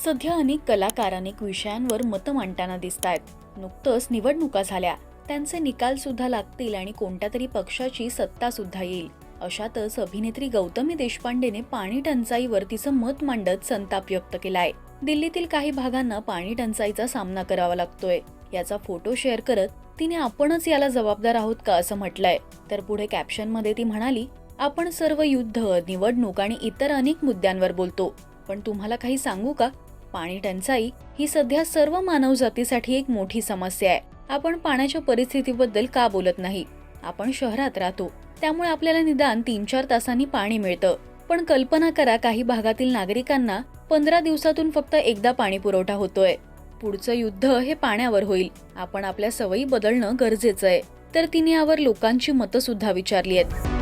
सध्या अनेक कलाकार अनेक विषयांवर मतं मांडताना दिसतायत. नुकतंच निवडणुका झाल्या, त्यांचे निकाल सुद्धा लागतील आणि कोणत्या तरी पक्षाची सत्ता सुद्धा येईल. अशातच अभिनेत्री गौतमी देशपांडेने पाणी टंचाईवर तिचं मत मांडत संताप व्यक्त केलाय. दिल्लीतील काही भागांना पाणी टंचाईचा सामना करावा लागतोय. याचा फोटो शेअर करत तिने आपणच याला जबाबदार आहोत का असं म्हटलंय. तर पुढे कॅप्शन मध्ये ती म्हणाली, आपण सर्व युद्ध, निवडणूक आणि इतर अनेक मुद्द्यांवर बोलतो, पण तुम्हाला काही सांगू का, पाणी टंचाई ही सध्या सर्व मानवजातीसाठी एक मोठी समस्या आहे. आपण पाण्याच्या परिस्थितीबद्दल का बोलत नाही? आपण शहरात राहतो, त्यामुळे आपल्याला निदान 3-4 तासांनी पाणी मिळतं. पण कल्पना करा, काही भागातील नागरिकांना 15 दिवसातून फक्त एकदा पाणी पुरवठा होतोय. पुढचं युद्ध हे पाण्यावर होईल. आपण आपल्या सवयी बदलणं गरजेचं आहे. तर तिने यावर लोकांची मतं सुद्धा विचारली आहेत.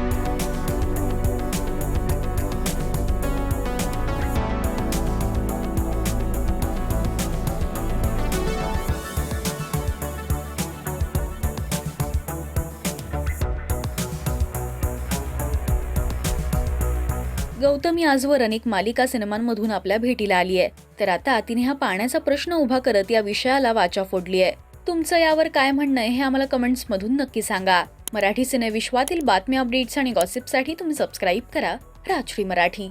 गौतमी आजवर अनेक मालिका सिनेमांमधून आपल्या भेटीला आली आहे. तर आता तिने हा पाण्याचा प्रश्न उभा करत या विषयाला वाचा फोडली आहे. तुमचं यावर काय म्हणणं आहे हे आम्हाला कमेंट्स मधून नक्की सांगा. मराठी सिनेविश्वातील बातम्या, अपडेट्स आणि गॉसिपसाठी तुम्ही सबस्क्राईब करा राजश्री मराठी.